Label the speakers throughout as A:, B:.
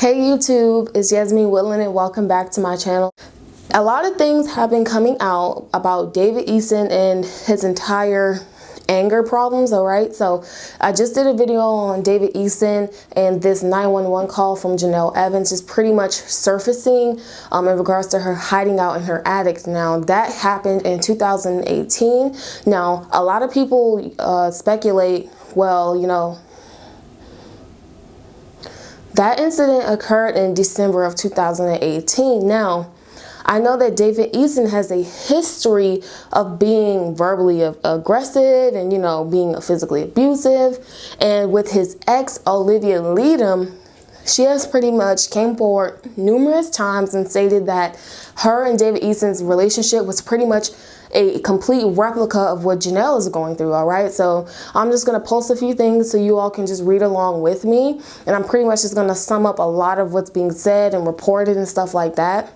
A: Hey YouTube, it's Yasmin Woodland and welcome back to my channel. A lot of things have been coming out about David Eason and his entire anger problems, alright? So I just did a video on David Eason and this 911 call from Janelle Evans is pretty much surfacing in regards to her hiding out in her attic. Now that happened in 2018. Now a lot of people speculate, well, you know, that incident occurred in December of 2018. Now, I know that David Eason has a history of being verbally aggressive and, you know, being physically abusive. And with his ex, Olivia Leadham, she has pretty much came forward numerous times and stated that her and David Eason's relationship was pretty much a complete replica of what Janelle is going through, all right? So I'm just going to post a few things so you all can just read along with me. And I'm pretty much just going to sum up a lot of what's being said and reported and stuff like that.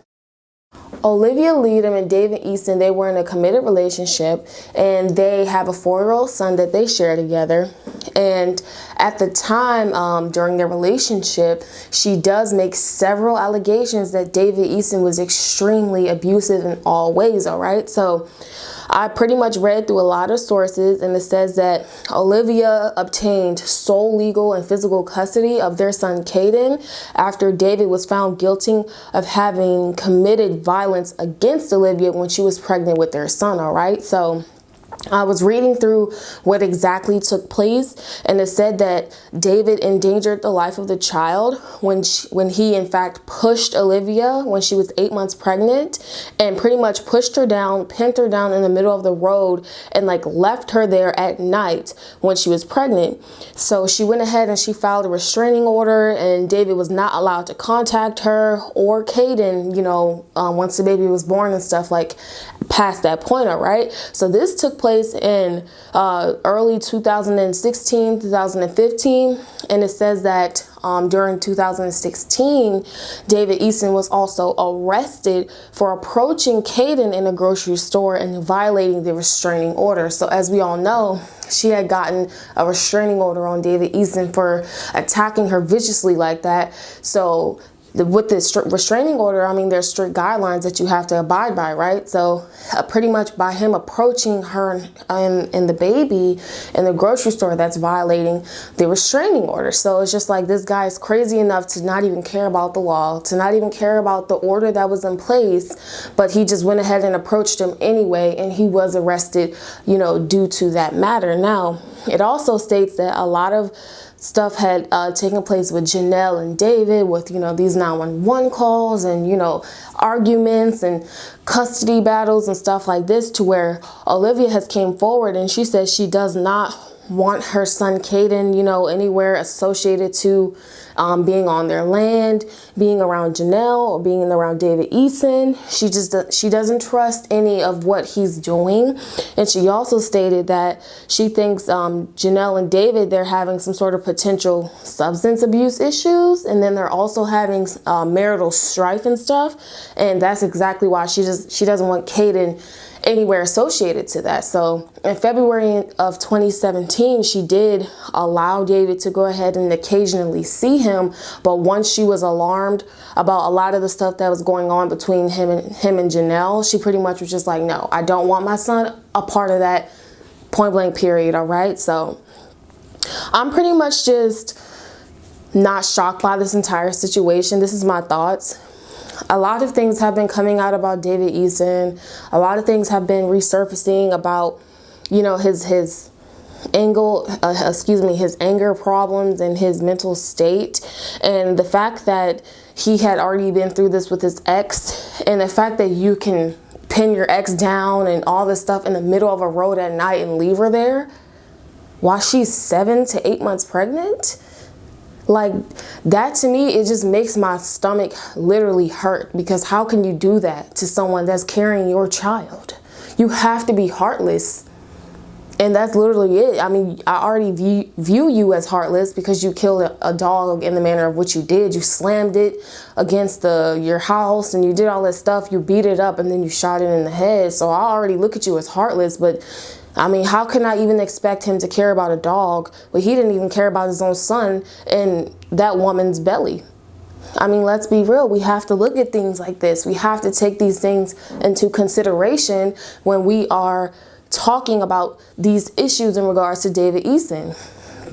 A: Olivia Leadham and David Eason, they were in a committed relationship and they have a 4-year-old son that they share together. And at the time, during their relationship, she does make several allegations that David Eason was extremely abusive in all ways, all right? So I pretty much read through a lot of sources and it says that Olivia obtained sole legal and physical custody of their son Caden after David was found guilty of having committed violence against Olivia when she was pregnant with their son, all right? So I was reading through what exactly took place, and it said that David endangered the life of the child when he in fact pushed Olivia when she was 8 months pregnant and pretty much pushed her down, pinned her down in the middle of the road and like left her there at night when she was pregnant. So she went ahead and she filed a restraining order and David was not allowed to contact her or Caden, you know, once the baby was born and stuff like past that point, all right? So this took place in early 2016, 2015, and it says that during 2016, David Eason was also arrested for approaching Caden in a grocery store and violating the restraining order. So as we all know, she had gotten a restraining order on David Eason for attacking her viciously like that. So with this restraining order, I mean, there's strict guidelines that you have to abide by, right? So pretty much by him approaching her and the baby in the grocery store, that's violating the restraining order. So it's just like this guy is crazy enough to not even care about the law, to not even care about the order that was in place, but he just went ahead and approached him anyway, and he was arrested, you know, due to that matter. Now, it also states that a lot of stuff had taken place with Janelle and David with, you know, these 911 calls and, you know, arguments and custody battles and stuff like this, to where Olivia has came forward and she says she does not want her son Caden, you know, anywhere associated to being on their land, being around Janelle or being around David Eason. She doesn't trust any of what he's doing. And she also stated that she thinks Janelle and David, they're having some sort of potential substance abuse issues, and then they're also having marital strife and stuff, and that's exactly why she doesn't want Caden anywhere associated to that. So in February of 2017, she did allow David to go ahead and occasionally see him, but once she was alarmed about a lot of the stuff that was going on between him and Janelle, she pretty much was just like, no, I don't want my son a part of that, point blank period, all right? So I'm pretty much just not shocked by this entire situation. This is my thoughts. A lot of things have been coming out about David Eason. A lot of things have been resurfacing about, you know, his anger problems and his mental state, and the fact that he had already been through this with his ex, and the fact that you can pin your ex down and all this stuff in the middle of a road at night and leave her there while she's 7 to 8 months pregnant. Like, that to me, it just makes my stomach literally hurt, because how can you do that to someone that's carrying your child? You have to be heartless. And that's literally it. I mean, I already view you as heartless because you killed a dog in the manner of what you did. You slammed it against your house and you did all that stuff. You beat it up and then you shot it in the head. So I already look at you as heartless, but I mean, how can I even expect him to care about a dog when he didn't even care about his own son in that woman's belly? I mean, let's be real. We have to look at things like this. We have to take these things into consideration when we are talking about these issues in regards to David Eason.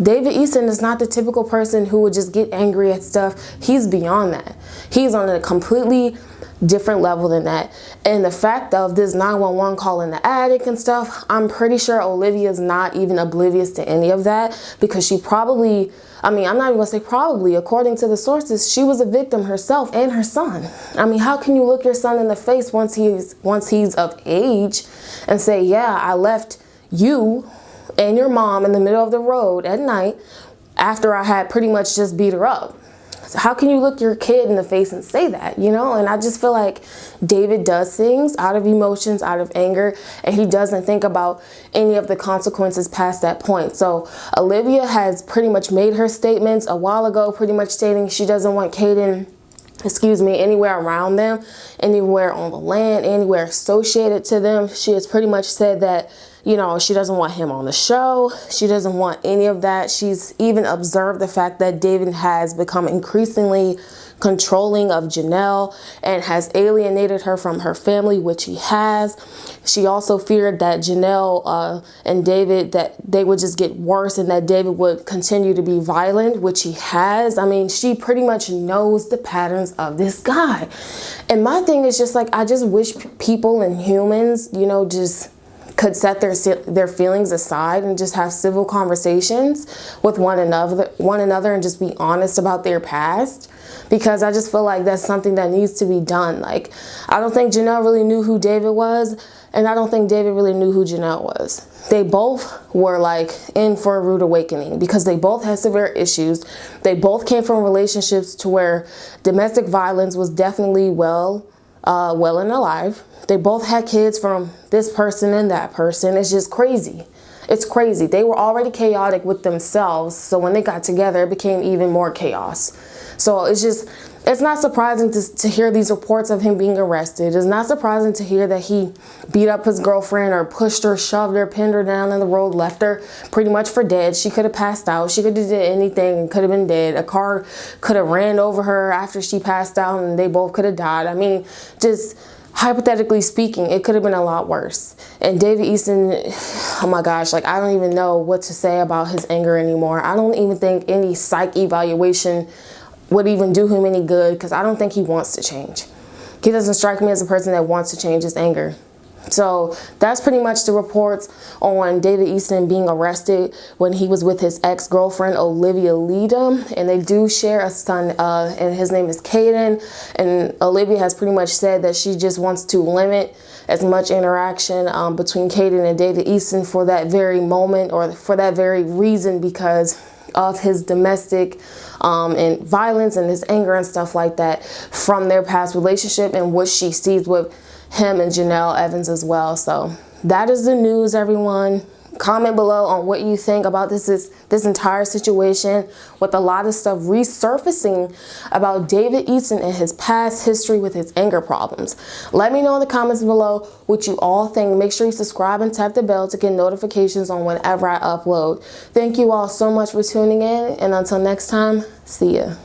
A: David Eason is not the typical person who would just get angry at stuff. He's beyond that. He's on a completely different level than that. And the fact of this 911 call in the attic and stuff, I'm pretty sure Olivia's not even oblivious to any of that, because she probably, I mean, I'm not even gonna say probably, according to the sources, she was a victim herself and her son. I mean, how can you look your son in the face once he's of age and say, yeah, I left you and your mom in the middle of the road at night after I had pretty much just beat her up? So how can you look your kid in the face and say that, you know? And I just feel like David does things out of emotions, out of anger, and he doesn't think about any of the consequences past that point. So Olivia has pretty much made her statements a while ago, pretty much stating she doesn't want Caden, anywhere around them, anywhere on the land, anywhere associated to them. She has pretty much said that, you know, she doesn't want him on the show. She doesn't want any of that. She's even observed the fact that David has become increasingly controlling of Janelle and has alienated her from her family, which he has. She also feared that Janelle and David, that they would just get worse and that David would continue to be violent, which he has. I mean, she pretty much knows the patterns of this guy. And my thing is just like, I just wish people and humans, you know, just could set their feelings aside and just have civil conversations with one another and just be honest about their past, because I just feel like that's something that needs to be done. Like, I don't think Janelle really knew who David was, and I don't think David really knew who Janelle was. They both were like in for a rude awakening because they both had severe issues. They both came from relationships to where domestic violence was definitely well and alive. They both had kids from this person and that person. It's just crazy. It's crazy. They were already chaotic with themselves, so when they got together, it became even more chaos. So it's not surprising to hear these reports of him being arrested. It's not surprising to hear that he beat up his girlfriend or pushed her, shoved her, pinned her down in the road, left her pretty much for dead. She could have passed out. She could have did anything, could have been dead. A car could have ran over her after she passed out and they both could have died. I mean, just hypothetically speaking, it could have been a lot worse. And David Eason, oh my gosh, like, I don't even know what to say about his anger anymore. I don't even think any psych evaluation would even do him any good, because I don't think he wants to change. He doesn't strike me as a person that wants to change his anger. So that's pretty much the reports on David Eason being arrested when he was with his ex-girlfriend, Olivia Leadham. And they do share a son, and his name is Caden. And Olivia has pretty much said that she just wants to limit as much interaction between Caden and David Eason for that very moment, or for that very reason, because of his domestic and violence and his anger and stuff like that from their past relationship, and what she sees with him and Janelle Evans as well. So that is the news, everyone. Comment below on what you think about this entire situation, with a lot of stuff resurfacing about David Eason and his past history with his anger problems. Let me know in the comments below what you all think. Make sure you subscribe and tap the bell to get notifications on whenever I upload. Thank you all so much for tuning in, and until next time, see ya.